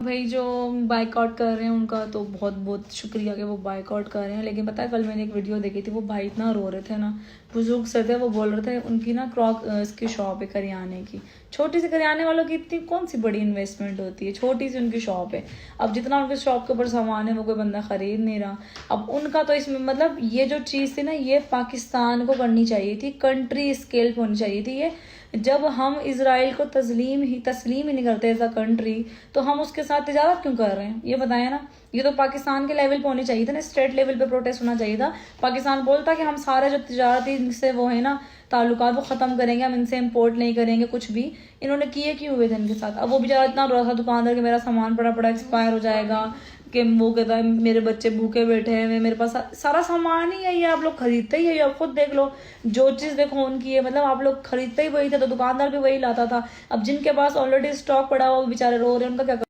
भाई जो बाइकआउट कर रहे हैं उनका तो बहुत बहुत शुक्रिया कि वो बाइकआउट कर रहे हैं। लेकिन पता है कल मैंने एक वीडियो देखी थी, वो भाई इतना रो रहे थे ना, बुजुर्ग से थे, वो बोल रहे थे उनकी ना इसकी शॉप है करियाने की, छोटी सी करियाने वालों की इतनी कौन सी बड़ी इन्वेस्टमेंट होती है, छोटी सी उनकी शॉप है। अब जितना उनके शॉप के ऊपर सामान है वो कोई बंदा खरीद नहीं रहा। अब उनका तो इसमें मतलब ये जो चीज़ थी ना, ये पाकिस्तान को करनी चाहिए थी, कंट्री स्केल पे होनी चाहिए थी ये। जब हम इसराइल को तस्लीम ही नहीं करते एज अ कंट्री, तो हम उसके साथ तिजारत क्यों कर रहे हैं, ये बताएं ना। ये तो पाकिस्तान के लेवल पे होनी चाहिए था ना, स्टेट लेवल पे प्रोटेस्ट होना चाहिए था। पाकिस्तान बोलता कि हम सारे जो तिजारती से वो है ना ताल्लुकात वो ख़त्म करेंगे, हम इनसे इम्पोर्ट नहीं करेंगे कुछ भी। इन्होंने किए क्यों हुए थे इनके साथ। अब वो बेचारा इतना रो रहा था दुकानदार कि मेरा सामान पड़ा पड़ा एक्सपायर हो जाएगा, कि वो कहता है मेरे बच्चे भूखे बैठे हैं, मेरे पास सारा सामान ही है, ये आप लोग खरीदते ही है, आप खुद देख लो। जो चीज़ देखो उनकी है, मतलब आप लोग खरीदते ही वही थे, तो दुकानदार भी वही लाता था। अब जिनके पास ऑलरेडी स्टॉक पड़ा हुआ वो बेचारे रो रहे हैं, उनका क्या।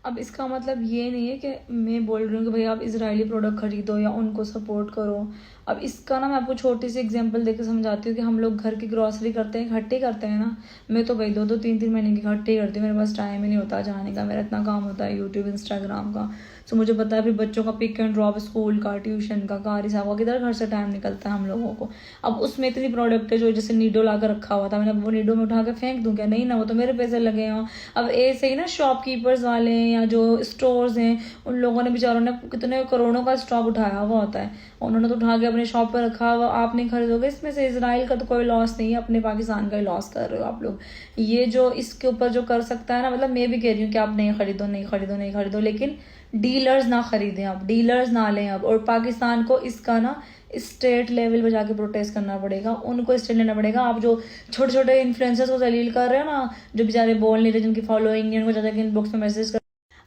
अब इसका मतलब ये नहीं है कि मैं बोल रही हूँ कि भाई आप इजरायली प्रोडक्ट खरीदो या उनको सपोर्ट करो। अब इसका ना मैं आपको छोटी सी एग्जांपल देकर समझाती हूँ कि हम लोग घर की ग्रॉसरी करते हैं, इकट्ठी करते हैं ना। मैं तो भाई 2-2 3-3 महीने की इकट्ठी करती हूँ, मेरे पास टाइम ही नहीं होता जाने का, मेरा इतना काम होता है यूट्यूब इंस्टाग्राम का। सो मुझे पता है फिर बच्चों का पिक एंड ड्रॉप, स्कूल का, ट्यूशन का, कारी साहब का, किधर घर से टाइम निकलता है हम लोगों को। अब उसमें इतनी प्रोडक्ट है, जो जैसे नीडो ला कर रखा हुआ था, मैंने वो नीडो में उठा के फेंक दूँ क्या, नहीं ना, वो तो मेरे पैसे लगे हों। अब ऐसे ही ना शॉपकीपर्स वाले या जो स्टोर्स हैं, उन लोगों ने बेचारों ने कितने करोड़ों का स्टॉक उठाया हुआ होता है, उन्होंने तो उठा के अपने शॉप पर रखा हुआ, आप नहीं खरीदोगे। इसमें से इसराइल का तो कोई लॉस नहीं है, अपने पाकिस्तान का ही लॉस कर रहे हो आप लोग। ये जो इसके ऊपर जो कर सकता है ना, मतलब मैं भी कह रही हूँ कि आप नहीं खरीदो, नहीं खरीदो, नहीं खरीदो, लेकिन डीलर्स ना खरीदें, आप डीलर्स ना लें अब। और पाकिस्तान को इसका ना स्टेट लेवल पे जाके प्रोटेस्ट करना पड़ेगा, उनको स्टेट लेना पड़ेगा। आप जो छोटे छोटे इन्फ्लुएंसर्स को जलील कर रहे हो ना, जो बेचारे बोल नहीं रहे, जिनकी फॉलोइंग है, उनको जाके इनबॉक्स में मैसेज कर।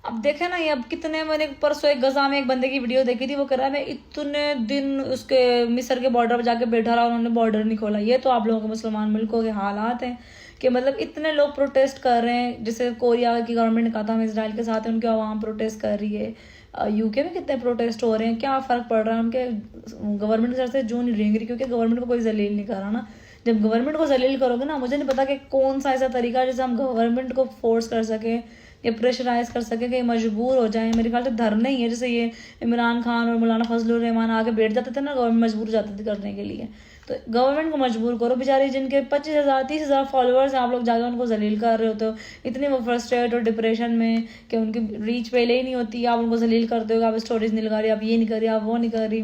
अब देखे ना ये, अब कितने, मैंने परसों एक गजा में एक बंदे की वीडियो देखी थी, वो कह रहा है मैं इतने दिन उसके मिस्र के बॉर्डर पर जाके बैठा रहा, उन्होंने बॉर्डर नहीं खोला। ये तो आप लोगों के मुसलमान मुल्कों के हालात हैं कि मतलब इतने लोग प्रोटेस्ट कर रहे हैं। जैसे कोरिया की गवर्नमेंट ने कहा था हम इसराइल के साथ हैं, उनकी आवाम प्रोटेस्ट कर रही है। यूके में कितने प्रोटेस्ट हो रहे हैं, क्या फ़र्क पड़ रहा है उनके गवर्नमेंट की तरफ से, जो नहीं रेंग रही, क्योंकि गवर्नमेंट को कोई जलील नहीं कर रहा ना। जब गवर्नमेंट को जलील करोगे ना, मुझे नहीं पता कि कौन सा ऐसा तरीका है जिससे हम गवर्नमेंट को फोर्स कर सके या प्रेशराइज कर सके कि मजबूर हो जाए। मेरे ख्याल से धरना ही है, जैसे ये इमरान खान और मौलाना फजलुर रहमान आके बैठ जाते थे ना, गवर्नमेंट मजबूर हो जाती थी करने के लिए। तो गवर्नमेंट को मजबूर करो, बेचारे जिनके 25,000 30,000 फॉलोअर्स हैं, आप लोग जाकर उनको जलील कर रहे होते हो। इतने वो फ्रस्ट्रेट और डिप्रेशन में कि उनकी रीच पहले ही नहीं होती, आप उनको जलील करते हो, आप स्टोरीज नहीं लगा रही, आप ये नहीं कर रही, आप वो नहीं कर रही।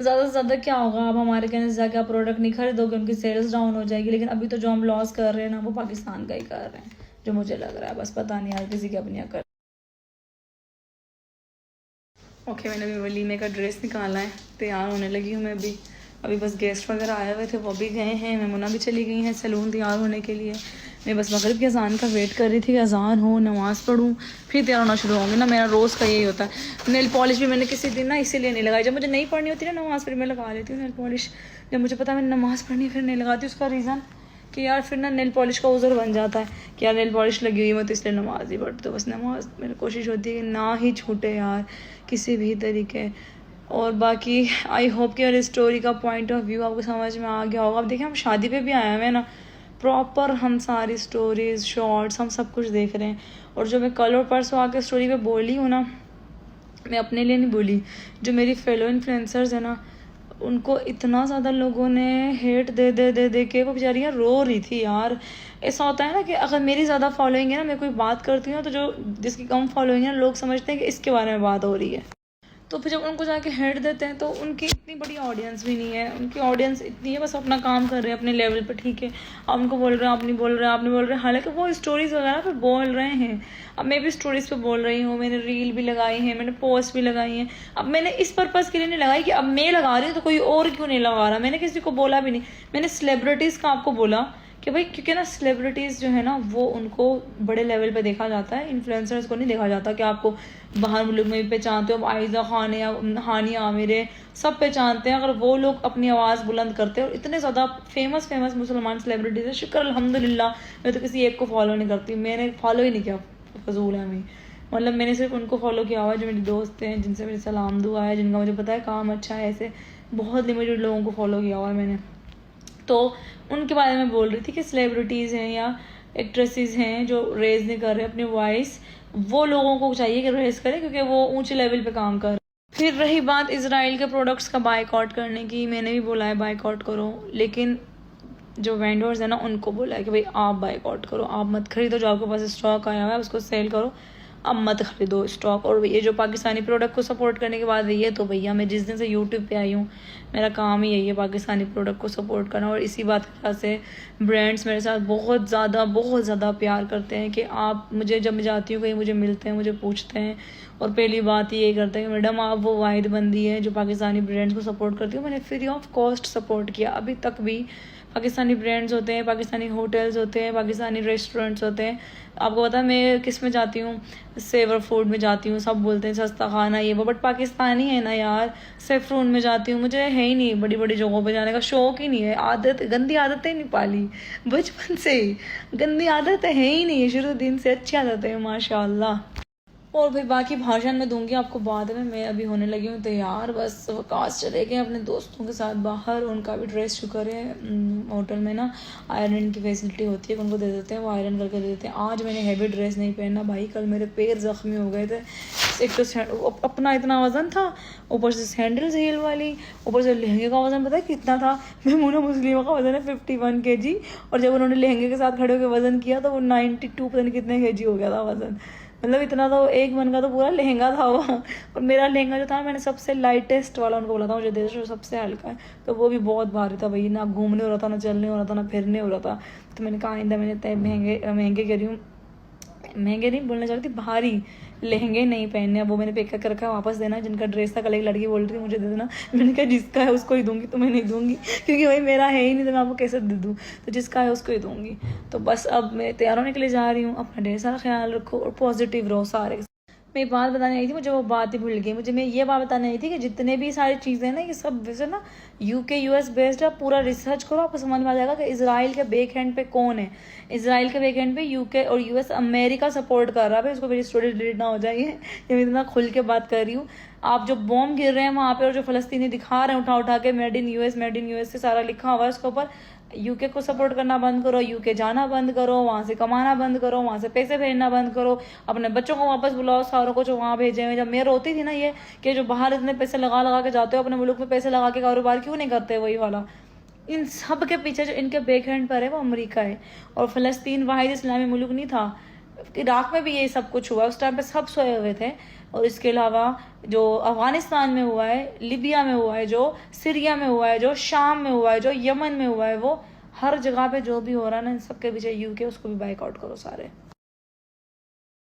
ज़्यादा से ज़्यादा क्या होगा, आप हमारे कहने से जाके आप प्रोडक्ट नहीं खरीदोगे, उनकी सेल्स डाउन हो जाएगी। लेकिन अभी तो जो हम लॉस कर रहे हैं ना, वो पाकिस्तान का ही कर रहे हैं, जो मुझे लग रहा है। बस पता नहीं हर किसी की अपनी अकल। ओके, मैंने अभी वलीमे का ड्रेस निकाला है, तैयार होने लगी हूँ मैं भी। अभी बस गेस्ट वगैरह आए हुए थे, वो भी गए हैं, मेमुना भी चली गई हैं सैलून तैयार होने के लिए। मैं बस मगरिब की अजान का वेट कर रही थी कि अजान हो, नमाज़ पढ़ूँ, फिर तैयार होना शुरू होंगी ना। मेरा रोज़ का यही होता है। नेल पॉलिश भी मैंने किसी दिन ना इसीलिए नहीं लगाई, जब मुझे नहीं पढ़नी होती ना नमाज़, फिर मैं लगा लेती हूँ नेल पॉलिश। जब मुझे पता है मैंने नमाज़ पढ़नी फिर नहीं लगाती। उसका रीज़न कि यार फिर ना नेल पॉलिश का उज़र बन जाता है कि यार नेल पॉलिश लगी हुई है, तो इसलिए नमाज ही पढ़ती। तो बस नमाज मेरी कोशिश होती है कि ना ही छूटे यार किसी भी तरीके। और बाकी आई होप कि यार स्टोरी का पॉइंट ऑफ व्यू आपको समझ में आ गया होगा। अब देखिए हम शादी पे भी आए हुए हैं ना, प्रॉपर हम सारी स्टोरीज शॉर्ट्स हम सब कुछ देख रहे हैं। और जो मैं कल और परसों आके स्टोरी पे बोली हूँ ना, मैं अपने लिए नहीं बोली, जो मेरी फेलो इन्फ्लुएंसर्स है ना, उनको इतना ज़्यादा लोगों ने हेट दे दे दे दे के वो बेचारियाँ रो रही थी यार। ऐसा होता है ना कि अगर मेरी ज़्यादा फॉलोइंग है ना, मैं कोई बात करती हूँ तो जो जिसकी कम फॉलोइंग है, लोग समझते हैं कि इसके बारे में बात हो रही है। तो फिर जब उनको जाके हेड देते हैं तो उनकी इतनी बड़ी ऑडियंस भी नहीं है, उनकी ऑडियंस इतनी है, बस अपना काम कर रहे हैं अपने लेवल पे, ठीक है। आप उनको बोल रहे हैं, आप नहीं बोल रहे, आप नहीं बोल रहे, हालांकि वो स्टोरीज़ वगैरह पे बोल रहे हैं। अब मैं भी स्टोरीज़ पे बोल रही हूँ, मैंने रील भी लगाई है, मैंने पोस्ट भी लगाई हैं। अब मैंने इस पर्पज़ के लिए नहीं लगाई कि अब मैं लगा रही हूँ तो कोई और क्यों नहीं लगा रहा, मैंने किसी को बोला भी नहीं। मैंने सेलिब्रिटीज़ का आपको बोला कि भाई, क्योंकि ना सेलिब्रिटीज़ जो है ना, वो उनको बड़े लेवल पे देखा जाता है, इन्फ्लुएंसर्स को नहीं देखा जाता। कि आपको बाहर मुल्क में भी पहचानते हो, आयजा खान या हानिया आमिर सब पहचानते हैं। अगर वो लोग अपनी आवाज़ बुलंद करते हैं, और इतने ज़्यादा फेमस मुसलमान सेलिब्रिटीज़ है, शुक्र अल्हम्दुलिल्लाह। मैं तो किसी एक को फॉलो नहीं करती, मैंने फॉलो ही नहीं किया, फजूल है मैं। मतलब मैंने सिर्फ उनको फॉलो किया हुआ जो मेरे दोस्त हैं, जिनसे मेरी सलाम दुआ है, जिनका मुझे पता है काम अच्छा है। ऐसे बहुत लिमिटेड लोगों को फॉलो किया हुआ है मैंने। तो उनके बारे में बोल रही थी कि सेलिब्रिटीज़ हैं या एक्ट्रेसेस हैं जो रेज नहीं कर रहे अपनी वॉइस, वो लोगों को चाहिए कि रेज करें क्योंकि वो ऊंचे लेवल पे काम कर रहे हैं। फिर रही बात इजराइल के प्रोडक्ट्स का बायकॉट करने की, मैंने भी बोला है बायकॉट करो, लेकिन जो वेंडर्स है ना उनको बोला है कि भाई आप बायकॉट करो, आप मत खरीदो, जो आपके पास स्टॉक आया हुआ है उसको सेल करो, अब मत खरीदो स्टॉक। और ये जो पाकिस्तानी प्रोडक्ट को सपोर्ट करने के बाद ये तो भैया मैं जिस दिन से यूट्यूब पे आई हूँ मेरा काम ही यही है पाकिस्तानी प्रोडक्ट को सपोर्ट करना। और इसी बात की वजह से ब्रांड्स मेरे साथ बहुत ज़्यादा प्यार करते हैं कि आप मुझे जब मैं जाती हूँ कहीं मुझे मिलते हैं, मुझे पूछते हैं और पहली बात ये करते हैं कि मैडम आप वो वाहिद बंदी है जो पाकिस्तानी ब्रांड्स को सपोर्ट करती हूँ। मैंने फ्री ऑफ कॉस्ट सपोर्ट किया अभी तक भी। पाकिस्तानी ब्रांड्स होते हैं, पाकिस्तानी होटल्स होते हैं, पाकिस्तानी रेस्टोरेंट्स होते हैं। आपको पता है मैं किस में जाती हूँ, सेवर फूड में जाती हूँ, सब बोलते हैं सस्ता खाना ये वो, बट पाकिस्तानी है ना यार। सेफ्रून में जाती हूँ, मुझे है ही नहीं बड़ी बड़ी जगहों पे जाने का शौक ही नहीं है, आदत गंदी आदतें नहीं पाली बचपन से ही, गंदी आदत है ही नहीं है शुरू दिन से, अच्छी आदत है माशाल्लाह। और भाई बाकी भाषण में दूंगी आपको बाद में। मैं अभी होने लगी हूँ तैयार, बस वकास चले गए अपने दोस्तों के साथ बाहर, उनका भी ड्रेस शुक्र है होटल में ना आयरन की फैसिलिटी होती है, उनको दे देते हैं, वो आयरन करके दे देते हैं। आज मैंने हैवी ड्रेस नहीं पहना भाई, कल मेरे पैर ज़ख्मी हो गए थे। एक तो अपना इतना वज़न था, ऊपर से सैंडल्स हील वाली, ऊपर से लहंगे का वज़न पता है कितना था, मेमूना मुस्लिमा का वज़न है 51 kg, और जब उन्होंने लहंगे के साथ खड़े होकर वज़न किया तो वो 92 पता नहीं कितने kg हो गया था वज़न। मतलब इतना तो एक मन का तो पूरा लहंगा था वो, और मेरा लहंगा जो था मैंने सबसे लाइटेस्ट वाला उनको बोला था मुझे दे दो, सबसे हल्का है, तो वो भी बहुत भारी था भाई, ना घूमने हो रहा था, ना चलने हो रहा था, ना फिरने हो रहा था। तो मैंने कहा आइंदा मैंने तय महंगे कह रही हूँ, महंगे नहीं बोलना चाहती, भारी लहंगे नहीं पहनने। अब वो मैंने पैक करके रखा, वापस देना। जिनका ड्रेस था कल एक लड़की बोल रही थी मुझे दे देना, मैंने कहा जिसका है उसको ही दूंगी, तुम्हें नहीं दूंगी क्योंकि भाई मेरा है ही नहीं तो मैं आपको कैसे दे दूँ, तो जिसका है उसको ही दूंगी। तो बस अब मैं तैयार होने के लिए जा रही हूँ, अपना ढेर सारा ख्याल रखो और पॉजिटिव रहो सारे। मैं बात बताने आई थी, मुझे वो बात ही भूल गई, मुझे मैं ये बात बताने आई थी कि जितने भी सारी चीज़ें हैं ना ये सब वैसे ना यूके यूएस बेस्ड है। पूरा रिसर्च करो, आपको समझ में आ जाएगा कि इजराइल के बैक हैंड पे कौन है। इजराइल के बैक हैंड पे यूके और यूएस अमेरिका सपोर्ट कर रहा है। उसको मेरी स्टोरी डिलीट ना हो जाए, ये मैं इतना खुल के बात कर रही हूँ। आप जो बॉम्ब गिर रहे हैं वहाँ पे और जो फलस्तीनी दिखा रहे हैं उठा उठा के मेड इन यूएस से सारा लिखा हुआ है उसके ऊपर, यूके को सपोर्ट करना बंद करो, यूके जाना बंद करो, वहाँ से कमाना बंद करो, वहाँ से पैसे भेजना बंद करो, अपने बच्चों को वापस बुलाओ सारों को जो वहाँ भेजे हुए। जब मैं रोती थी ना ये कि जो बाहर इतने पैसे लगा के जाते हो अपने मुल्क में पैसे लगा के कारोबार क्यों नहीं करते, वही वाला। इन सब के पीछे जो इनके बैक हैंड पर है वो अमेरिका है। और फ़लस्तीन वाहिद इस्लामी मुल्क नहीं था, इराक़ में भी ये सब कुछ हुआ, उस टाइम पे सब सोए हुए थे। और इसके अलावा जो अफ़गानिस्तान में हुआ है, लिबिया में हुआ है, जो सीरिया में हुआ है, जो शाम में हुआ है, जो यमन में हुआ है, वो हर जगह पे जो भी हो रहा है ना इन सब के पीछे यूके, उसको भी बाइकआउट करो सारे।